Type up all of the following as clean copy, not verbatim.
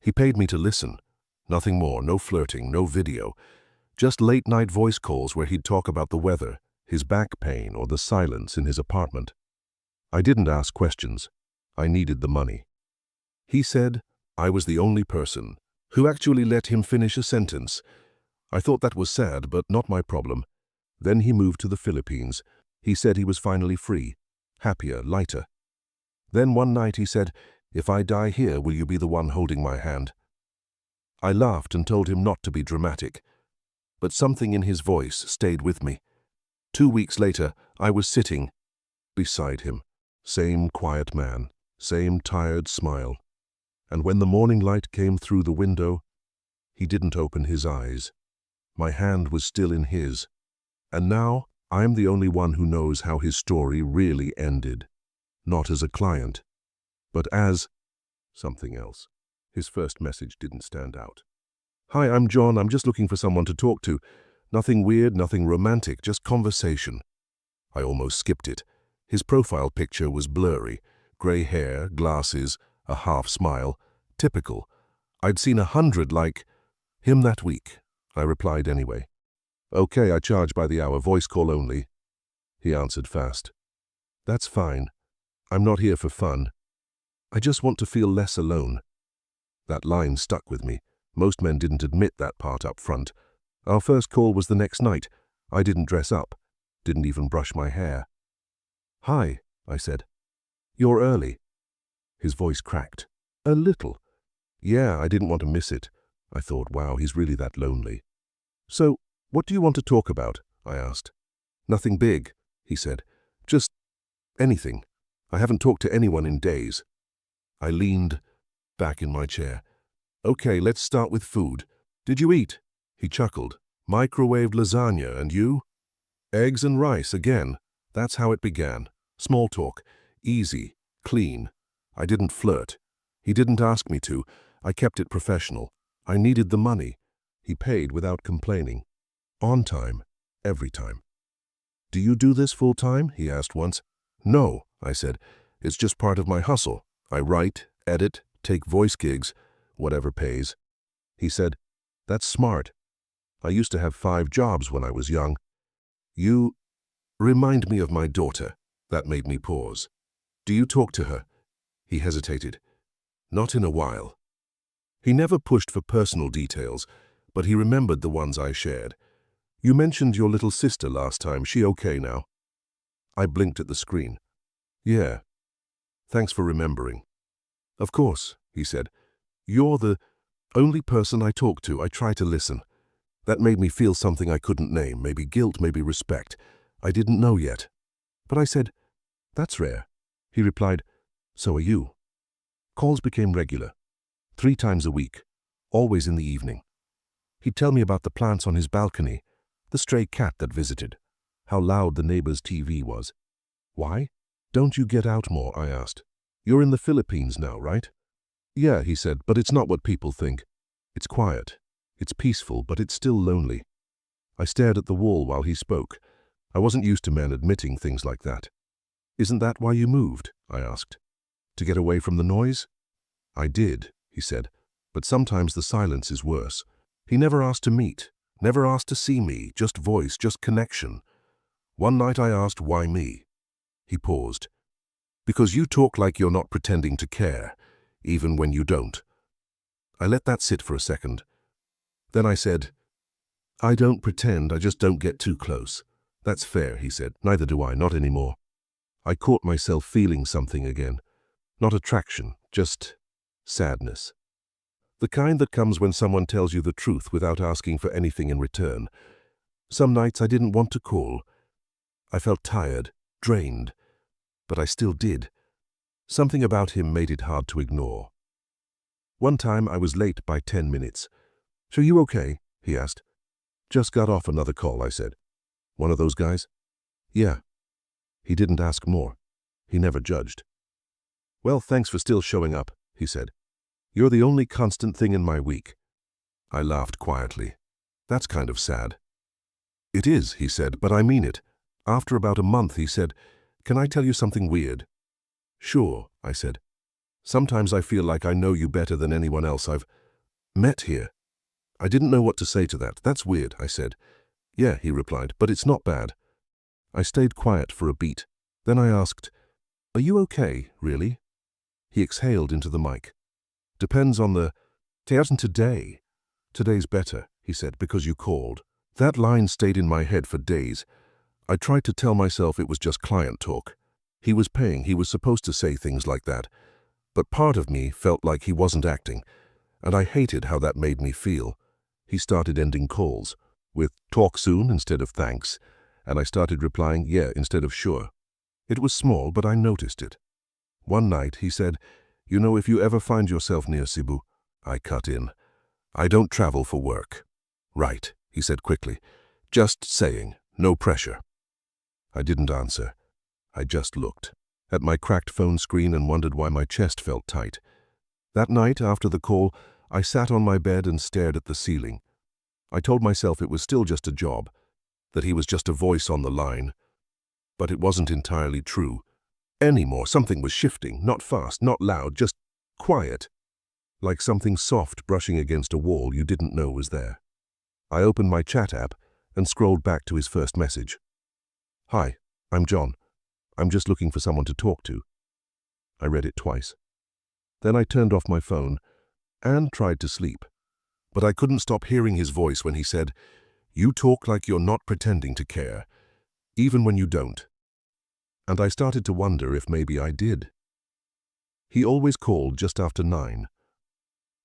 He paid me to listen. Nothing more, no flirting, no video. Just late-night voice calls where he'd talk about the weather, his back pain, or the silence in his apartment. I didn't ask questions. I needed the money. He said I was the only person who actually let him finish a sentence. I thought that was sad, but not my problem. Then he moved to the Philippines. He said he was finally free, happier, lighter. Then one night he said, "If I die here, will you be the one holding my hand?" I laughed and told him not to be dramatic, but something in his voice stayed with me. 2 weeks later, I was sitting beside him. Same quiet man, same tired smile. And when the morning light came through the window, he didn't open his eyes. My hand was still in his. And now, I'm the only one who knows how his story really ended. Not as a client, but as something else. His first message didn't stand out. "Hi, I'm John. I'm just looking for someone to talk to. Nothing weird, nothing romantic, just conversation." I almost skipped it. His profile picture was blurry. Gray hair, glasses, a half smile. Typical. I'd seen 100 like him that week. I replied anyway. "Okay, I charge by the hour, voice call only." He answered fast. "That's fine. I'm not here for fun. I just want to feel less alone." That line stuck with me. Most men didn't admit that part up front. Our first call was the next night. I didn't dress up, didn't even brush my hair. "Hi," I said. "You're early." His voice cracked. "A little." "Yeah, I didn't want to miss it." I thought, wow, he's really that lonely. "So, what do you want to talk about?" I asked. "Nothing big," he said. "Just anything. I haven't talked to anyone in days." I leaned back in my chair. "Okay, let's start with food. Did you eat?" He chuckled. "Microwaved lasagna, and you?" "Eggs and rice again." That's how it began. Small talk. Easy. Clean. I didn't flirt. He didn't ask me to. I kept it professional. I needed the money. He paid without complaining. On time. Every time. "Do you do this full time?" he asked once. "No," I said. "It's just part of my hustle. I write, edit, take voice gigs, whatever pays." He said, "That's smart. I used to have 5 jobs when I was young." "You remind me of my daughter." That made me pause. "Do you talk to her?" He hesitated. "Not in a while." He never pushed for personal details, but he remembered the ones I shared. "You mentioned your little sister last time. She okay now?" I blinked at the screen. "Yeah. Thanks for remembering." "Of course," he said. "You're the only person I talk to. I try to listen." That made me feel something I couldn't name, maybe guilt, maybe respect. I didn't know yet. But I said, "That's rare." He replied, "So are you." Calls became regular. 3 times a week, always in the evening. He'd tell me about the plants on his balcony, the stray cat that visited, how loud the neighbor's TV was. "Why don't you get out more?" I asked. "You're in the Philippines now, right?" "Yeah," he said, "but it's not what people think. It's quiet. It's peaceful, but it's still lonely." I stared at the wall while he spoke. I wasn't used to men admitting things like that. "Isn't that why you moved?" I asked. "To get away from the noise?" "I did," he said, "but sometimes the silence is worse." He never asked to meet, never asked to see me, just voice, just connection. One night I asked, "Why me?" He paused. "Because you talk like you're not pretending to care, even when you don't." I let that sit for a second. Then I said, "I don't pretend, I just don't get too close." "That's fair," he said. "Neither do I, not anymore." I caught myself feeling something again. Not attraction, just sadness. The kind that comes when someone tells you the truth without asking for anything in return. Some nights I didn't want to call. I felt tired, drained, but I still did. Something about him made it hard to ignore. One time I was late by 10 minutes. "So you okay?" he asked. "Just got off another call," I said. "One of those guys?" "Yeah." He didn't ask more. He never judged. "Well, thanks for still showing up," he said. "You're the only constant thing in my week." I laughed quietly. "That's kind of sad." "It is," he said, "but I mean it." After about a month, he said, "Can I tell you something weird?" "Sure," I said. Sometimes I feel like I know you better than anyone else I've met here. I didn't know what to say to that. That's weird, I said. Yeah, he replied, but it's not bad. I stayed quiet for a beat. Then I asked, are you okay, really? He exhaled into the mic. Depends on the today. Today's better, he said, because you called. That line stayed in my head for days. I tried to tell myself it was just client talk. He was paying, he was supposed to say things like that. But part of me felt like he wasn't acting, and I hated how that made me feel. He started ending calls with talk soon instead of thanks, and I started replying yeah instead of sure. It was small, but I noticed it. One night he said, you know, if you ever find yourself near Cebu, I cut in. I don't travel for work. Right, he said quickly. Just saying, no pressure. I didn't answer. I just looked at my cracked phone screen and wondered why my chest felt tight. That night, after the call, I sat on my bed and stared at the ceiling. I told myself it was still just a job, that he was just a voice on the line. But it wasn't entirely true. Anymore, something was shifting, not fast, not loud, just quiet, like something soft brushing against a wall you didn't know was there. I opened my chat app and scrolled back to his first message. Hi, I'm John. I'm just looking for someone to talk to. I read it twice. Then I turned off my phone and tried to sleep. But I couldn't stop hearing his voice when he said, you talk like you're not pretending to care, even when you don't. And I started to wonder if maybe I did. He always called just after 9.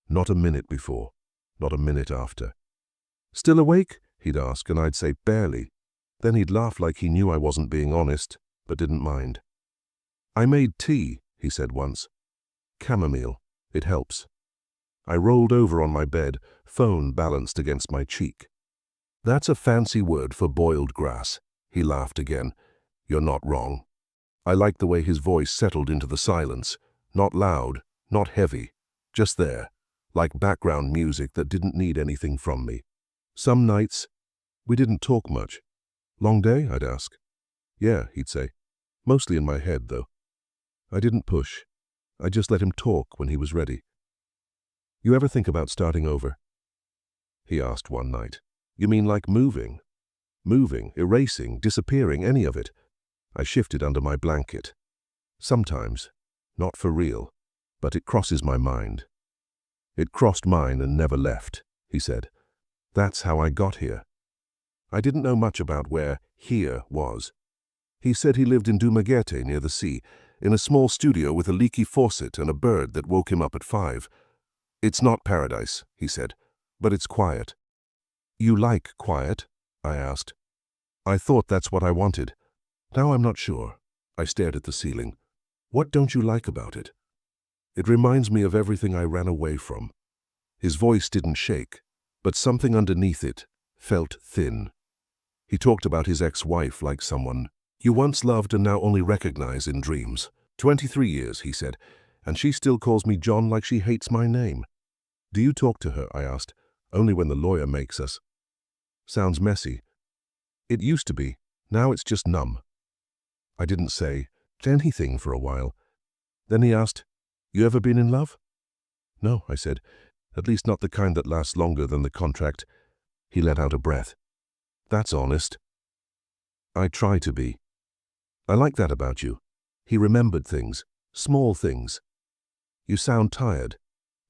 Not a minute before, not a minute after. Still awake? He'd ask, and I'd say barely. Then he'd laugh like he knew I wasn't being honest, but didn't mind. I made tea, he said once. Chamomile. It helps. I rolled over on my bed, phone balanced against my cheek. That's a fancy word for boiled grass. He laughed again. You're not wrong. I liked the way his voice settled into the silence. Not loud, not heavy, just there, like background music that didn't need anything from me. Some nights, we didn't talk much. Long day, I'd ask. Yeah, he'd say. Mostly in my head, though. I didn't push. I just let him talk when he was ready. You ever think about starting over? He asked one night. You mean like moving? Moving, erasing, disappearing, any of it? I shifted under my blanket. Sometimes, not for real, but it crosses my mind. It crossed mine and never left, he said. That's how I got here. I didn't know much about where here was. He said he lived in Dumaguete near the sea, in a small studio with a leaky faucet and a bird that woke him up at 5. It's not paradise, he said, but it's quiet. You like quiet? I asked. I thought that's what I wanted. Now I'm not sure. I stared at the ceiling. What don't you like about it? It reminds me of everything I ran away from. His voice didn't shake, but something underneath it felt thin. He talked about his ex-wife like someone you once loved and now only recognize in dreams. 23 years, he said, and she still calls me John like she hates my name. Do you talk to her? I asked. Only when the lawyer makes us. Sounds messy. It used to be. Now it's just numb. I didn't say anything for a while. Then he asked, you ever been in love? No, I said. At least not the kind that lasts longer than the contract. He let out a breath. That's honest. I try to be. I like that about you. He remembered things, small things. You sound tired.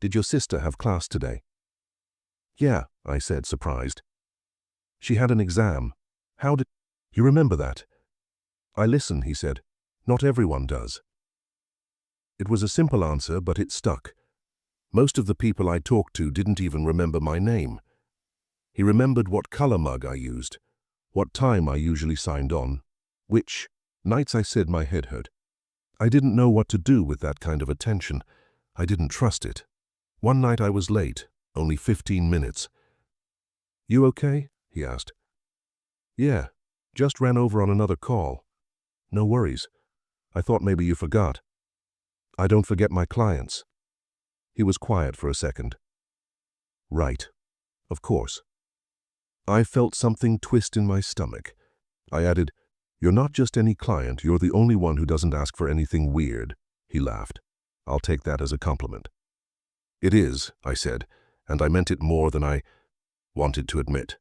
Did your sister have class today? Yeah, I said, surprised. She had an exam. How did you remember that? I listen, he said. Not everyone does. It was a simple answer, but it stuck. Most of the people I talked to didn't even remember my name. He remembered what color mug I used, what time I usually signed on, which nights I said my head hurt. I didn't know what to do with that kind of attention. I didn't trust it. One night I was late, only 15 minutes. You okay? He asked. Yeah, just ran over on another call. No worries. I thought maybe you forgot. I don't forget my clients. He was quiet for a second. Right. Of course. I felt something twist in my stomach. I added, you're not just any client, you're the only one who doesn't ask for anything weird. He laughed. I'll take that as a compliment. It is, I said, and I meant it more than I wanted to admit.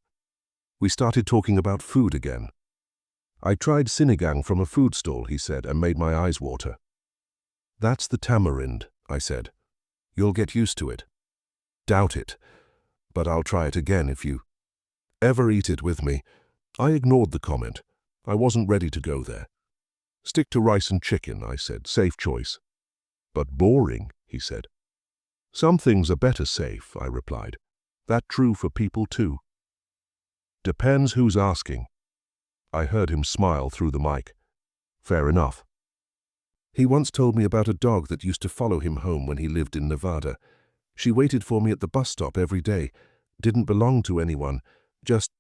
We started talking about food again. I tried sinigang from a food stall, he said, and made my eyes water. That's the tamarind, I said. You'll get used to it. Doubt it, but I'll try it again if you ever eat it with me. I ignored the comment. I wasn't ready to go there. Stick to rice and chicken, I said. Safe choice. But boring, he said. Some things are better safe, I replied. That true for people too. Depends who's asking. I heard him smile through the mic. Fair enough. He once told me about a dog that used to follow him home when he lived in Nevada. She waited for me at the bus stop every day. Didn't belong to anyone. Just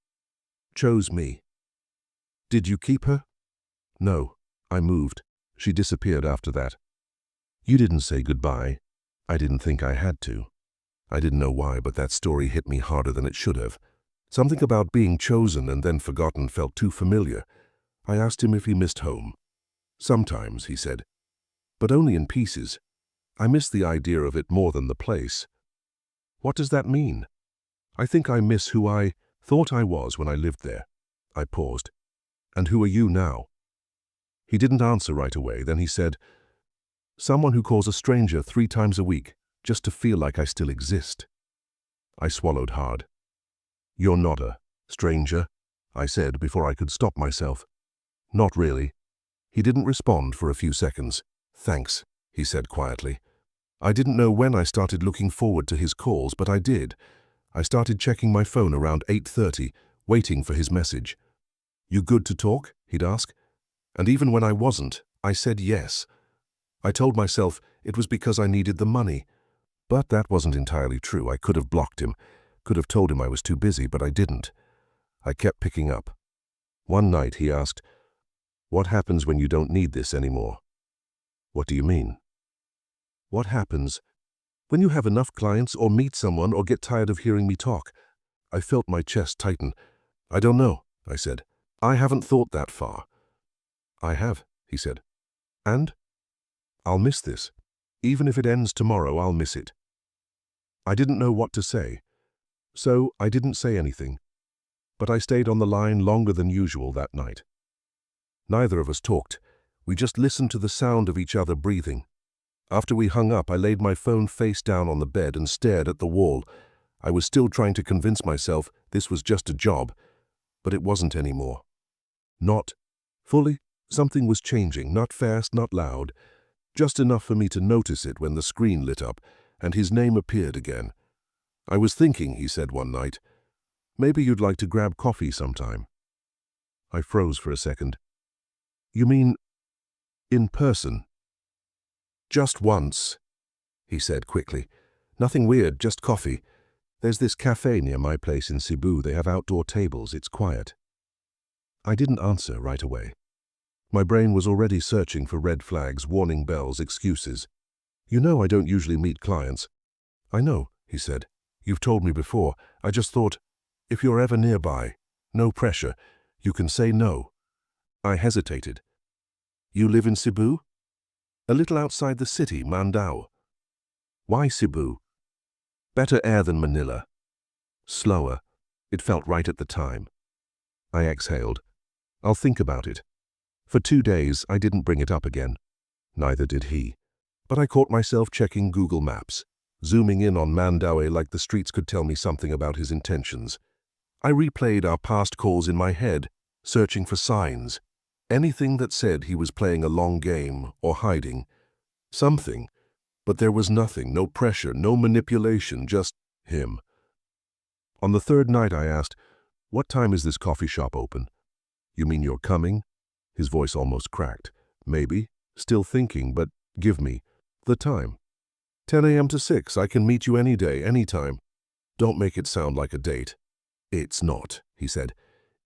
chose me. Did you keep her? No. I moved. She disappeared after that. You didn't say goodbye. I didn't think I had to. I didn't know why, but that story hit me harder than it should have. Something about being chosen and then forgotten felt too familiar. I asked him if he missed home. Sometimes, he said, but only in pieces. I miss the idea of it more than the place. What does that mean? I think I miss who I thought I was when I lived there. I paused. And who are you now? He didn't answer right away. Then he said, someone who calls a stranger 3 times a week, just to feel like I still exist. I swallowed hard. You're not a stranger, I said before I could stop myself. Not really. He didn't respond for a few seconds. Thanks, he said quietly. I didn't know when I started looking forward to his calls, but I did. I started checking my phone around 8:30, waiting for his message. You good to talk? He'd ask. And even when I wasn't, I said yes. I told myself it was because I needed the money. But that wasn't entirely true. I could have blocked him, could have told him I was too busy, but I didn't. I kept picking up. One night he asked, what happens when you don't need this anymore? What do you mean? What happens when you have enough clients or meet someone or get tired of hearing me talk? I felt my chest tighten. I don't know, I said. I haven't thought that far. I have, he said. And? I'll miss this. Even if it ends tomorrow, I'll miss it. I didn't know what to say, so I didn't say anything. But I stayed on the line longer than usual that night. Neither of us talked. We just listened to the sound of each other breathing. After we hung up, I laid my phone face down on the bed and stared at the wall. I was still trying to convince myself this was just a job, but it wasn't anymore. Not fully. Something was changing, not fast, not loud, just enough for me to notice it when the screen lit up and his name appeared again. I was thinking, he said one night, maybe you'd like to grab coffee sometime. I froze for a second. You mean in person? Just once, he said quickly. Nothing weird, just coffee. There's this cafe near my place in Cebu. They have outdoor tables. It's quiet. I didn't answer right away. My brain was already searching for red flags, warning bells, excuses. You know I don't usually meet clients. I know, he said. You've told me before. I just thought, if you're ever nearby, no pressure, you can say no. I hesitated. You live in Cebu? A little outside the city, Mandaue. Why Cebu? Better air than Manila. Slower. It felt right at the time. I exhaled. I'll think about it. For 2 days, I didn't bring it up again. Neither did he. But I caught myself checking Google Maps, zooming in on Mandaue like the streets could tell me something about his intentions. I replayed our past calls in my head, searching for signs. Anything that said he was playing a long game or hiding. Something. But there was nothing, no pressure, no manipulation, just him. On the 3rd night I asked, what time is this coffee shop open? You mean you're coming? His voice almost cracked. Maybe. Still thinking, but give me the time. 10 a.m. to 6. I can meet you any day, any time. Don't make it sound like a date. It's not, he said.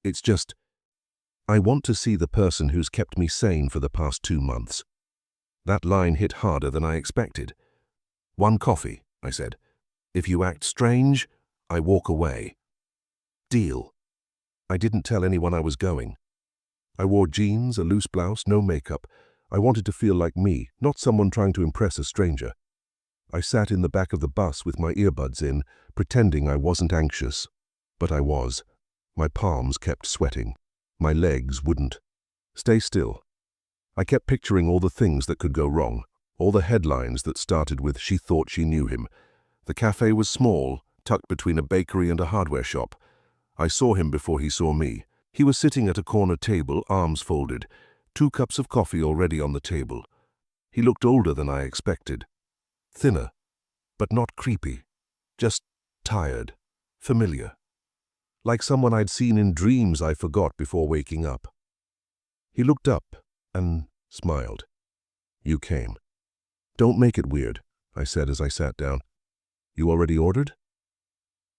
It's just, I want to see the person who's kept me sane for the past 2 months. That line hit harder than I expected. One coffee, I said. If you act strange, I walk away. Deal. I didn't tell anyone I was going. I wore jeans, a loose blouse, no makeup. I wanted to feel like me, not someone trying to impress a stranger. I sat in the back of the bus with my earbuds in, pretending I wasn't anxious. But I was. My palms kept sweating. My legs wouldn't. Stay still. I kept picturing all the things that could go wrong, all the headlines that started with "She thought she knew him." The cafe was small, tucked between a bakery and a hardware shop. I saw him before he saw me. He was sitting at a corner table, arms folded, 2 cups of coffee already on the table. He looked older than I expected. Thinner, but not creepy. Just tired, familiar. Like someone I'd seen in dreams I forgot before waking up. He looked up and smiled. "You came." "Don't make it weird," I said as I sat down. "You already ordered?"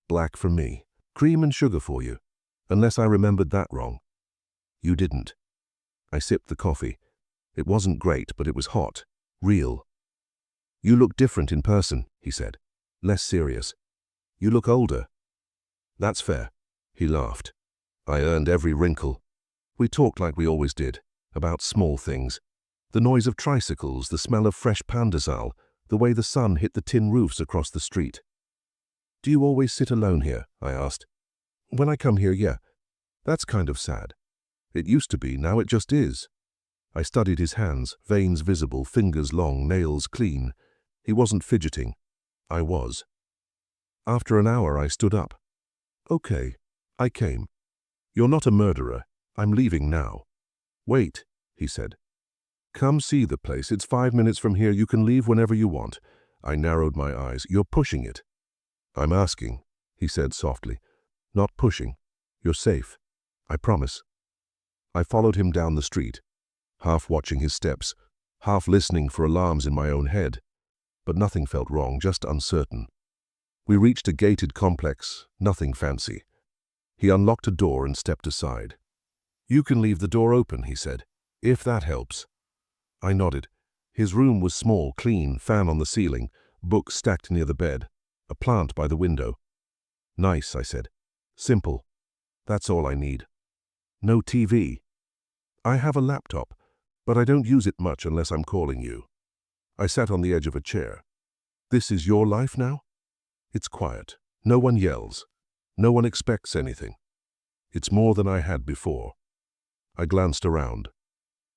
"Black for me. Cream and sugar for you. Unless I remembered that wrong." "You didn't." I sipped the coffee. It wasn't great, but it was hot. Real. "You look different in person," he said. Less serious. "You look older." "That's fair." He laughed. I earned every wrinkle. We talked like we always did, about small things. The noise of tricycles, the smell of fresh pandesal, the way the sun hit the tin roofs across the street. "Do you always sit alone here?" I asked. "When I come here, yeah. That's kind of sad. It used to be, now it just is." I studied his hands, veins visible, fingers long, nails clean. He wasn't fidgeting. I was. After an hour, I stood up. "Okay, I came. You're not a murderer. I'm leaving now." "Wait," he said. "Come see the place. It's 5 minutes from here. You can leave whenever you want." I narrowed my eyes. "You're pushing it." "I'm asking," he said softly. "Not pushing. You're safe. I promise." I followed him down the street, half watching his steps, half listening for alarms in my own head. But nothing felt wrong, just uncertain. We reached a gated complex, nothing fancy. He unlocked a door and stepped aside. "You can leave the door open," he said, "if that helps." I nodded. His room was small, clean, fan on the ceiling, books stacked near the bed, a plant by the window. "Nice," I said. "Simple. That's all I need." "No TV?" "I have a laptop, but I don't use it much unless I'm calling you." I sat on the edge of a chair. "This is your life now?" "It's quiet. No one yells. No one expects anything. It's more than I had before." I glanced around.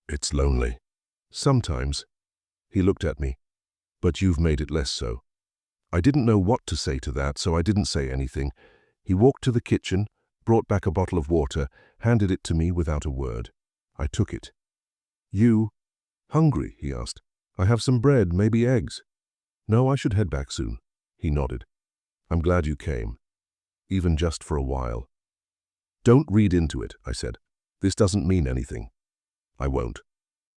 "It's lonely." "Sometimes." He looked at me. "But you've made it less so." I didn't know what to say to that, so I didn't say anything. He walked to the kitchen, brought back a bottle of water, handed it to me without a word. I took it. "You hungry?" he asked. "I have some bread, maybe eggs." "No, I should head back soon." He nodded. "I'm glad you came, even just for a while." "Don't read into it," I said. "This doesn't mean anything." "I won't,"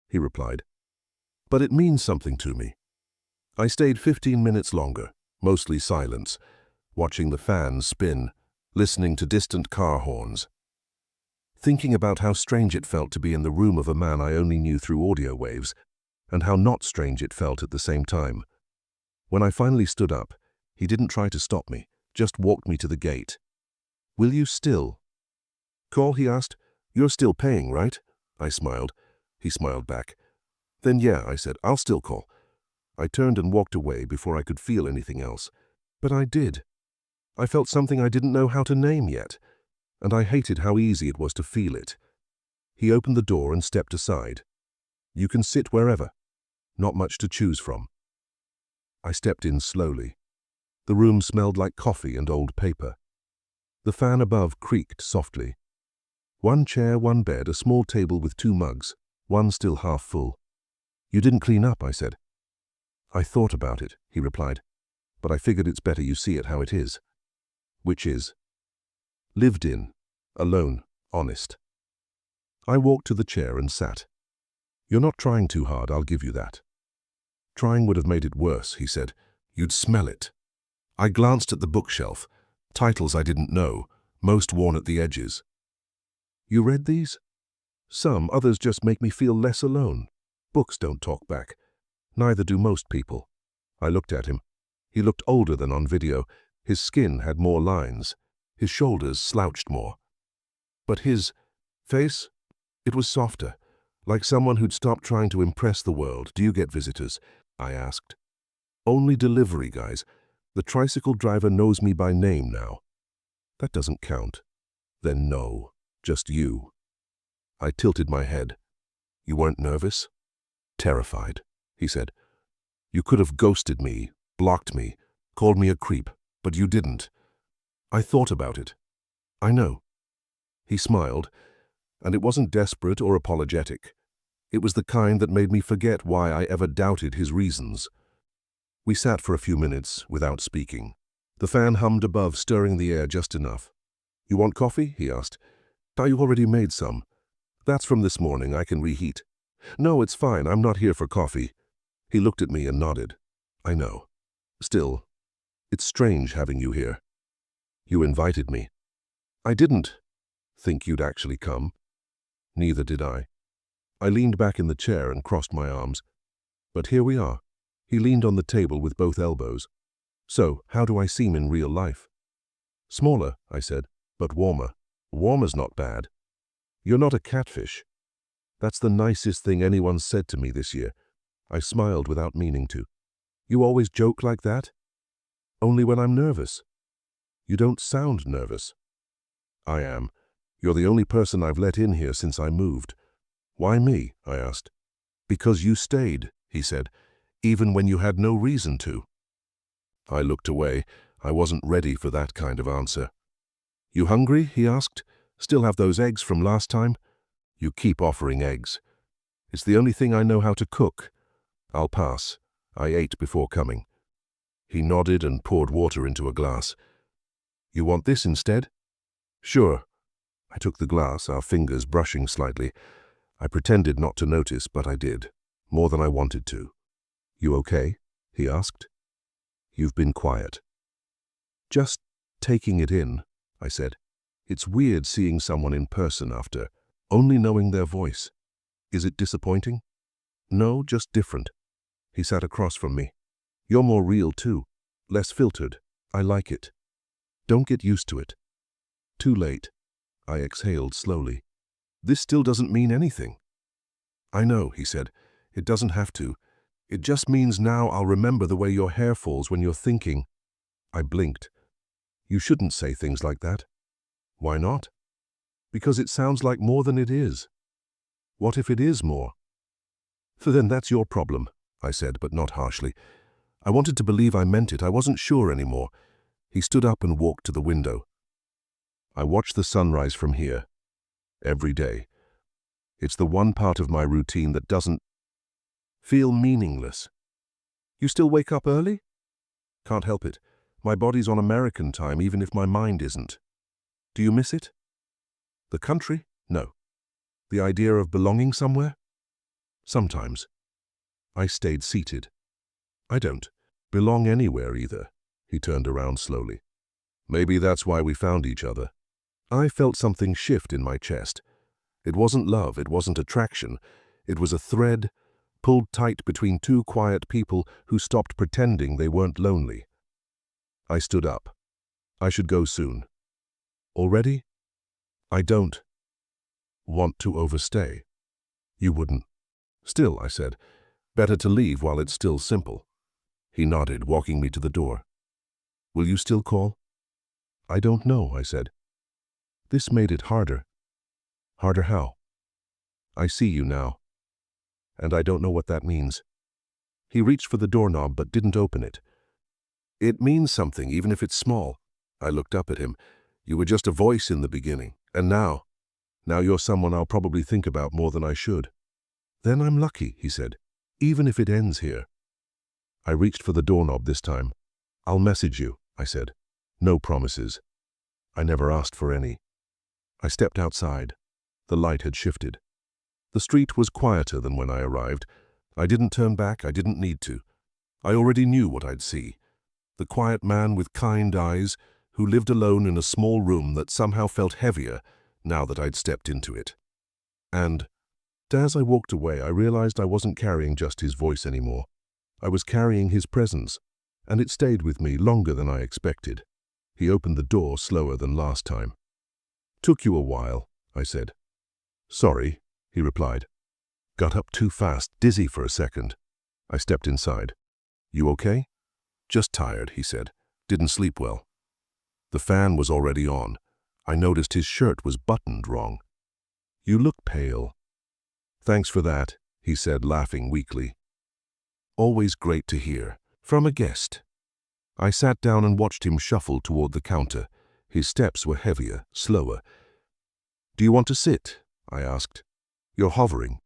he replied. "But it means something to me." I stayed 15 minutes longer, mostly silence, watching the fans spin, listening to distant car horns, thinking about how strange it felt to be in the room of a man I only knew through audio waves, and how not strange it felt at the same time. When I finally stood up, he didn't try to stop me, just walked me to the gate. "Will you still call?" he asked. "You're still paying, right?" I smiled. He smiled back. "Then yeah," I said, "I'll still call." I turned and walked away before I could feel anything else. But I did. I felt something I didn't know how to name yet, and I hated how easy it was to feel it. He opened the door and stepped aside. "You can sit wherever. Not much to choose from." I stepped in slowly. The room smelled like coffee and old paper. The fan above creaked softly. One chair, one bed, a small table with 2 mugs, one still half full. "You didn't clean up," I said. "I thought about it," he replied, "but I figured it's better you see it how it is." "Which is?" "Lived in. Alone. Honest." I walked to the chair and sat. "You're not trying too hard, I'll give you that." "Trying would have made it worse," he said. "You'd smell it." I glanced at the bookshelf. Titles I didn't know, most worn at the edges. "You read these?" "Some, others just make me feel less alone. Books don't talk back. Neither do most people." I looked at him. He looked older than on video. His skin had more lines. His shoulders slouched more. But his face, it was softer, Like someone who'd stopped trying to impress the world. Do you get visitors? I asked. Only delivery guys. The tricycle driver knows me by name now. That doesn't count. Then no, just you. I tilted my head. You weren't nervous? Terrified, he said. You could have ghosted me, blocked me, called me a creep, but you didn't. I thought about it. I know. He smiled, and it wasn't desperate or apologetic. It was the kind that made me forget why I ever doubted his reasons. We sat for a few minutes without speaking. The fan hummed above, stirring the air just enough. You want coffee? He asked. You already made some. That's from this morning. I can reheat. No, it's fine. I'm not here for coffee. He looked at me and nodded. I know. Still, it's strange having you here. You invited me. I didn't think you'd actually come. Neither did I. I leaned back in the chair and crossed my arms. But here we are. He leaned on the table with both elbows. So, how do I seem in real life? Smaller, I said, but warmer. Warmer's not bad. You're not a catfish. That's the nicest thing anyone's said to me this year. I smiled without meaning to. You always joke like that? Only when I'm nervous. You don't sound nervous. I am. You're the only person I've let in here since I moved. Why me? I asked. Because you stayed, he said, even when you had no reason to. I looked away. I wasn't ready for that kind of answer. You hungry? He asked. Still have those eggs from last time? You keep offering eggs. It's the only thing I know how to cook. I'll pass. I ate before coming. He nodded and poured water into a glass. You want this instead? Sure. I took the glass, our fingers brushing slightly. I pretended not to notice, but I did. More than I wanted to. You okay? He asked. You've been quiet. Just taking it in, I said. It's weird seeing someone in person after only knowing their voice. Is it disappointing? No, just different. He sat across from me. You're more real too. Less filtered. I like it. Don't get used to it. Too late. I exhaled slowly. This still doesn't mean anything. I know, he said. It doesn't have to. It just means now I'll remember the way your hair falls when you're thinking. I blinked. You shouldn't say things like that. Why not? Because it sounds like more than it is. What if it is more? Then that's your problem, I said, but not harshly. I wanted to believe I meant it. I wasn't sure anymore. He stood up and walked to the window. I watch the sunrise from here. Every day. It's the one part of my routine that doesn't feel meaningless. You still wake up early? Can't help it. My body's on American time, even if my mind isn't. Do you miss it? The country? No. The idea of belonging somewhere? Sometimes. I stayed seated. I don't belong anywhere either. He turned around slowly. Maybe that's why we found each other. I felt something shift in my chest. It wasn't love, it wasn't attraction. It was a thread pulled tight between two quiet people who stopped pretending they weren't lonely. I stood up. I should go soon. Already? I don't want to overstay. You wouldn't. Still, I said, better to leave while it's still simple. He nodded, walking me to the door. Will you still call? I don't know, I said. This made it harder. Harder how? I see you now. And I don't know what that means. He reached for the doorknob but didn't open it. It means something, even if it's small. I looked up at him. You were just a voice in the beginning. And now you're someone I'll probably think about more than I should. Then I'm lucky, he said, even if it ends here. I reached for the doorknob this time. I'll message you, I said. No promises. I never asked for any. I stepped outside. The light had shifted. The street was quieter than when I arrived. I didn't turn back, I didn't need to. I already knew what I'd see. The quiet man with kind eyes who lived alone in a small room that somehow felt heavier now that I'd stepped into it. And as I walked away, I realized I wasn't carrying just his voice anymore. I was carrying his presence, and it stayed with me longer than I expected. He opened the door slower than last time. Took you a while, I said. Sorry, he replied. Got up too fast, dizzy for a second. I stepped inside. You okay? Just tired, he said. Didn't sleep well. The fan was already on. I noticed his shirt was buttoned wrong. You look pale. Thanks for that, he said, laughing weakly. Always great to hear. From a guest. I sat down and watched him shuffle toward the counter. His steps were heavier, slower. Do you want to sit? I asked. You're hovering.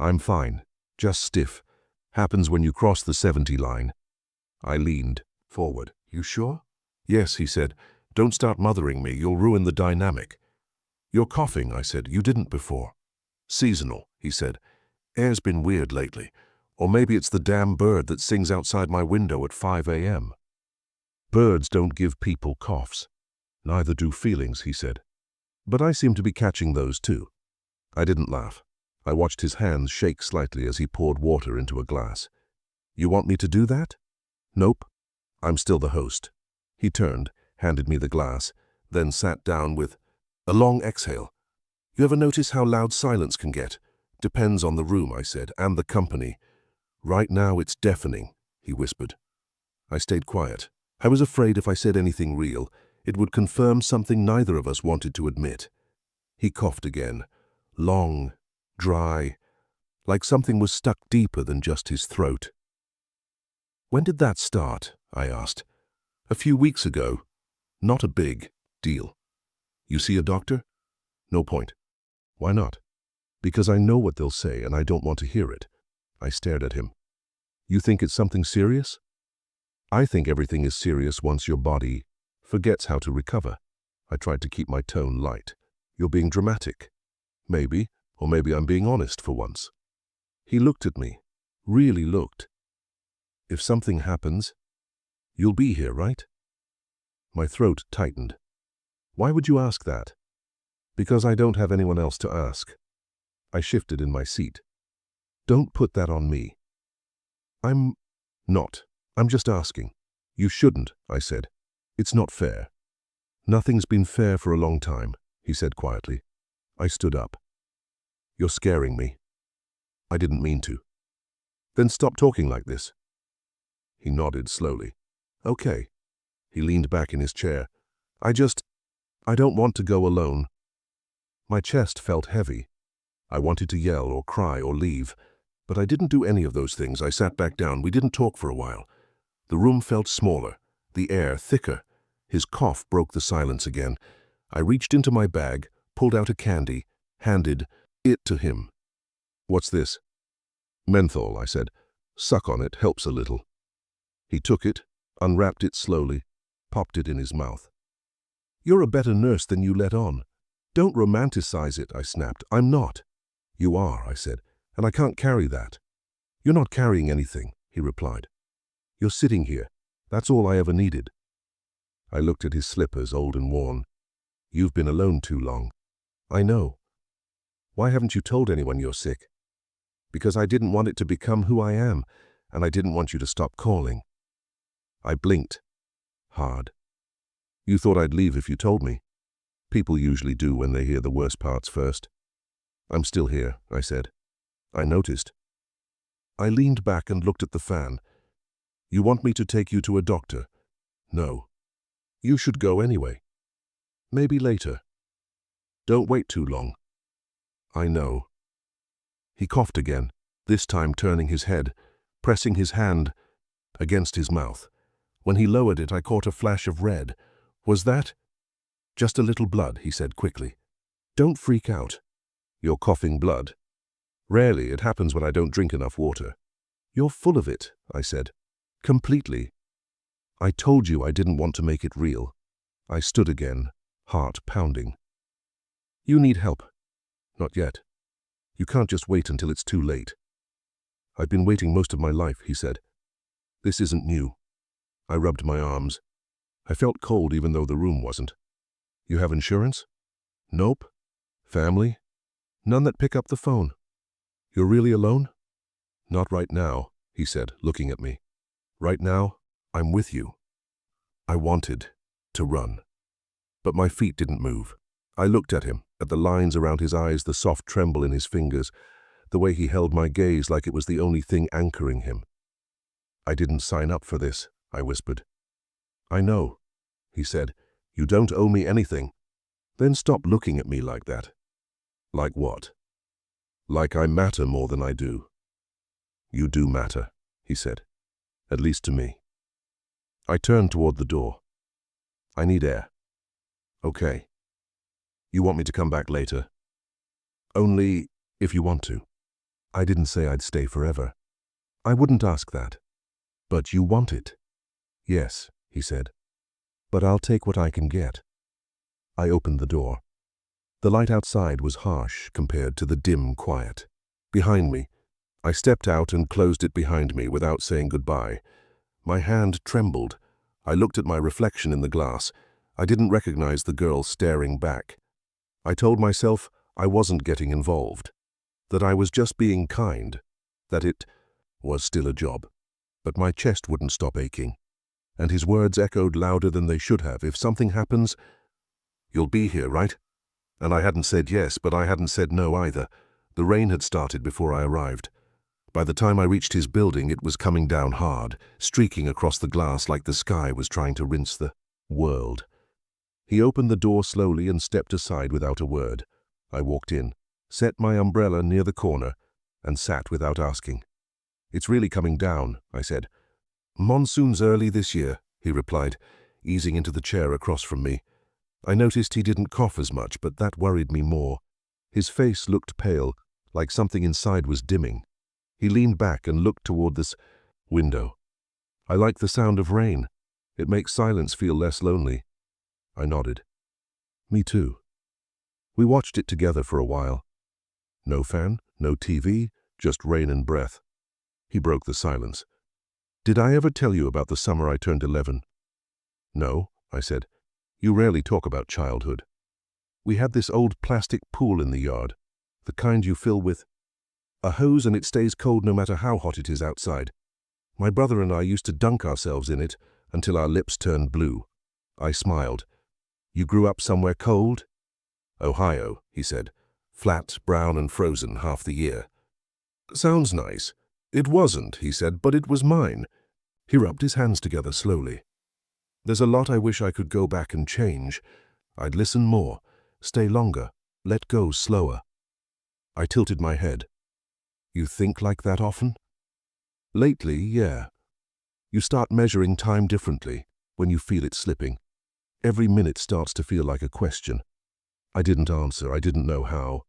I'm fine. Just stiff. Happens when you cross the 70 line. I leaned forward. You sure? Yes, he said. Don't start mothering me. You'll ruin the dynamic. You're coughing, I said. You didn't before. Seasonal, he said. Air's been weird lately. Or maybe it's the damn bird that sings outside my window at 5 a.m. Birds don't give people coughs. Neither do feelings, he said. But I seem to be catching those too. I didn't laugh. I watched his hands shake slightly as he poured water into a glass. You want me to do that? Nope. I'm still the host. He turned, handed me the glass, then sat down with a long exhale. You ever notice how loud silence can get? Depends on the room, I said, and the company. Right now it's deafening, he whispered. I stayed quiet. I was afraid if I said anything real, it would confirm something neither of us wanted to admit. He coughed again, long, dry, like something was stuck deeper than just his throat. When did that start? I asked. A few weeks ago. Not a big deal. You see a doctor? No point. Why not? Because I know what they'll say and I don't want to hear it. I stared at him. You think it's something serious? I think everything is serious once your body forgets how to recover. I tried to keep my tone light. You're being dramatic. Maybe, or maybe I'm being honest for once. He looked at me, really looked. If something happens, you'll be here, right? My throat tightened. Why would you ask that? Because I don't have anyone else to ask. I shifted in my seat. Don't put that on me. I'm not. I'm just asking. You shouldn't, I said. It's not fair. Nothing's been fair for a long time, he said quietly. I stood up. You're scaring me. I didn't mean to. Then stop talking like this. He nodded slowly. Okay. He leaned back in his chair. I don't want to go alone. My chest felt heavy. I wanted to yell or cry or leave, but I didn't do any of those things. I sat back down. We didn't talk for a while. The room felt smaller, the air thicker. His cough broke the silence again. I reached into my bag, pulled out a candy, handed it to him. What's this? Menthol, I said. Suck on it, helps a little. He took it, unwrapped it slowly, popped it in his mouth. You're a better nurse than you let on. Don't romanticize it, I snapped. I'm not. You are, I said, and I can't carry that. You're not carrying anything, he replied. You're sitting here. That's all I ever needed. I looked at his slippers, old and worn. You've been alone too long. I know. Why haven't you told anyone you're sick? Because I didn't want it to become who I am, and I didn't want you to stop calling. I blinked. Hard. You thought I'd leave if you told me. People usually do when they hear the worst parts first. I'm still here, I said. I noticed. I leaned back and looked at the fan. You want me to take you to a doctor? No. You should go anyway. Maybe later. Don't wait too long. I know. He coughed again, this time turning his head, pressing his hand against his mouth. When he lowered it, I caught a flash of red. Was that? Just a little blood, he said quickly. Don't freak out. You're coughing blood. Rarely, it happens when I don't drink enough water. You're full of it, I said. Completely. I told you I didn't want to make it real. I stood again, heart pounding. You need help. Not yet. You can't just wait until it's too late. I've been waiting most of my life, he said. This isn't new. I rubbed my arms. I felt cold even though the room wasn't. You have insurance? Nope. Family? None that pick up the phone. You're really alone? Not right now, he said, looking at me. Right now, I'm with you. I wanted to run, but my feet didn't move. I looked at him, at the lines around his eyes, the soft tremble in his fingers. the way he held my gaze like it was the only thing anchoring him. "I didn't sign up for this," I whispered. "I know," he said. "You don't owe me anything." "Then stop looking at me like that." "Like what?" "Like I matter more than I do." "You do matter," he said. "At least to me." I turned toward the door. "I need air." "Okay. You want me to come back later?" "Only if you want to." I didn't say I'd stay forever. I wouldn't ask that. "But you want it." "Yes," he said. "But I'll take what I can get." I opened the door. The light outside was harsh compared to the dim quiet. Behind me, I stepped out and closed it behind me without saying goodbye. My hand trembled. I looked at my reflection in the glass. I didn't recognize the girl staring back. I told myself I wasn't getting involved, that I was just being kind, that it was still a job. But my chest wouldn't stop aching, and his words echoed louder than they should have. "If something happens, you'll be here, right?" And I hadn't said yes, but I hadn't said no either. The rain had started before I arrived. By the time I reached his building, it was coming down hard, streaking across the glass like the sky was trying to rinse the world. He opened the door slowly and stepped aside without a word. I walked in, set my umbrella near the corner, and sat without asking. "It's really coming down," I said. "Monsoon's early this year," he replied, easing into the chair across from me. I noticed he didn't cough as much, but that worried me more. His face looked pale, like something inside was dimming. He leaned back and looked toward this window. "I like the sound of rain. It makes silence feel less lonely." I nodded. "Me too." We watched it together for a while. No fan, no TV, just rain and breath. He broke the silence. "Did I ever tell you about the summer I turned 11? "No," I said. "You rarely talk about childhood." "We had this old plastic pool in the yard, the kind you fill with a hose and it stays cold no matter how hot it is outside. My brother and I used to dunk ourselves in it until our lips turned blue." I smiled. "You grew up somewhere cold?" "Ohio," he said. "Flat, brown and frozen half the year." "Sounds nice." "It wasn't," he said, "but it was mine." He rubbed his hands together slowly. "There's a lot I wish I could go back and change. I'd listen more, stay longer, let go slower." I tilted my head. "You think like that often?" "Lately, yeah. You start measuring time differently when you feel it slipping. Every minute starts to feel like a question." I didn't answer. I didn't know how.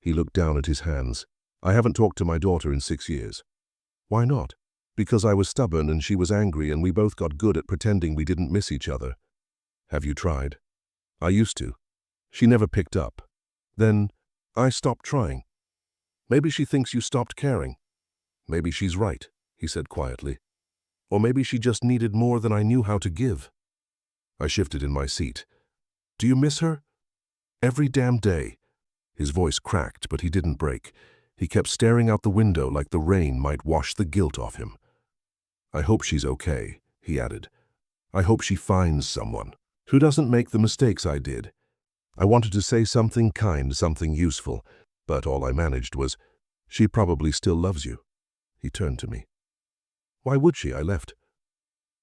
He looked down at his hands. "I haven't talked to my daughter in 6 years." "Why not?" "Because I was stubborn and she was angry and we both got good at pretending we didn't miss each other." "Have you tried?" "I used to. She never picked up. Then I stopped trying." "Maybe she thinks you stopped caring." "Maybe she's right," he said quietly. "Or maybe she just needed more than I knew how to give." I shifted in my seat. "Do you miss her?" "Every damn day." His voice cracked, but he didn't break. He kept staring out the window like the rain might wash the guilt off him. "I hope she's okay," he added. "I hope she finds someone who doesn't make the mistakes I did." I wanted to say something kind, something useful, but all I managed was, "She probably still loves you." He turned to me. "Why would she?" I left.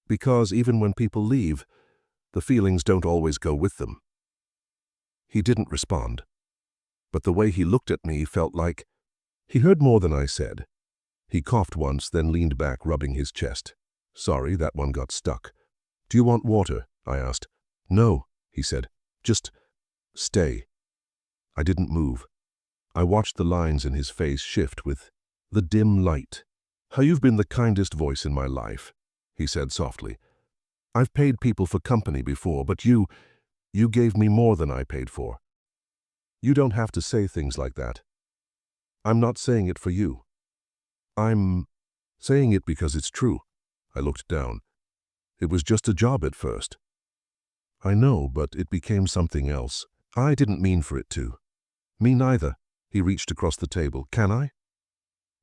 "Because even when people leave, the feelings don't always go with them." He didn't respond, but the way he looked at me felt like he heard more than I said. He coughed once, then leaned back, rubbing his chest. "Sorry, that one got stuck." "Do you want water?" I asked. "No," he said. "Just stay." I didn't move. I watched the lines in his face shift with the dim light. "How you've been the kindest voice in my life," he said softly. "I've paid people for company before, but you gave me more than I paid for." "You don't have to say things like that." "I'm not saying it for you. I'm saying it because it's true." I looked down. "It was just a job at first." "I know, but it became something else. I didn't mean for it to." "Me neither." He reached across the table. "Can I?"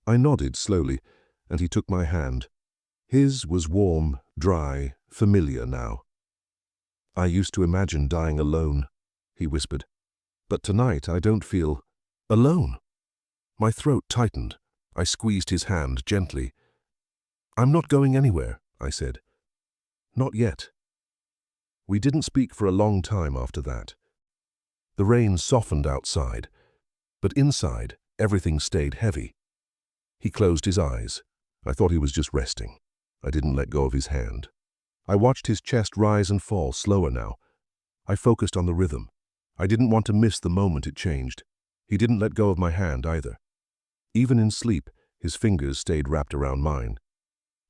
I nodded slowly, and he took my hand. His was warm, dry, familiar now. "I used to imagine dying alone," he whispered. "But tonight I don't feel alone." My throat tightened. I squeezed his hand gently. "I'm not going anywhere," I said. "Not yet." We didn't speak for a long time after that. The rain softened outside, but inside, everything stayed heavy. He closed his eyes. I thought he was just resting. I didn't let go of his hand. I watched his chest rise and fall slower now. I focused on the rhythm. I didn't want to miss the moment it changed. He didn't let go of my hand either. Even in sleep, his fingers stayed wrapped around mine.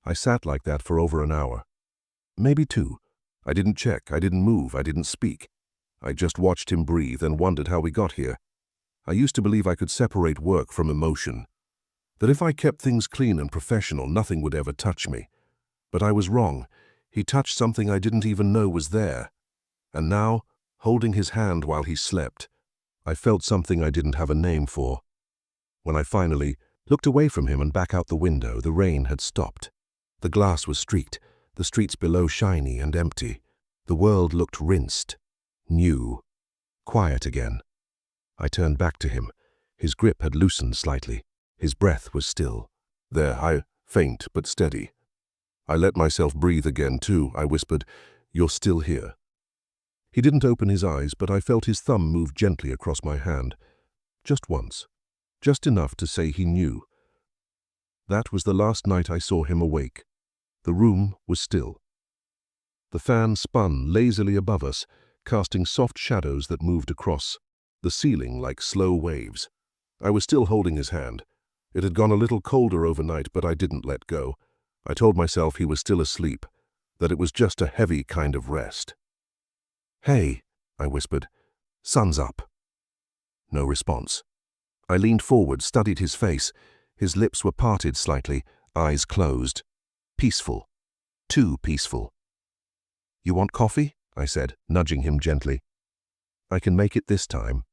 I sat like that for over an hour. Maybe 2. I didn't check, I didn't move, I didn't speak. I just watched him breathe and wondered how we got here. I used to believe I could separate work from emotion, that if I kept things clean and professional, nothing would ever touch me. But I was wrong. He touched something I didn't even know was there. And now, holding his hand while he slept, I felt something I didn't have a name for. When I finally looked away from him and back out the window, the rain had stopped. The glass was streaked, the streets below shiny and empty. The world looked rinsed, new, quiet again. I turned back to him. His grip had loosened slightly. His breath was still. There, faint but steady. I let myself breathe again too. I whispered, "You're still here." He didn't open his eyes, but I felt his thumb move gently across my hand. Just once. Just enough to say he knew. That was the last night I saw him awake. The room was still. The fan spun lazily above us, casting soft shadows that moved across the ceiling like slow waves. I was still holding his hand. It had gone a little colder overnight, but I didn't let go. I told myself he was still asleep, that it was just a heavy kind of rest. "Hey," I whispered. "Sun's up." No response. I leaned forward, studied his face. His lips were parted slightly, eyes closed. Peaceful. Too peaceful. "You want coffee?" I said, nudging him gently. "I can make it this time."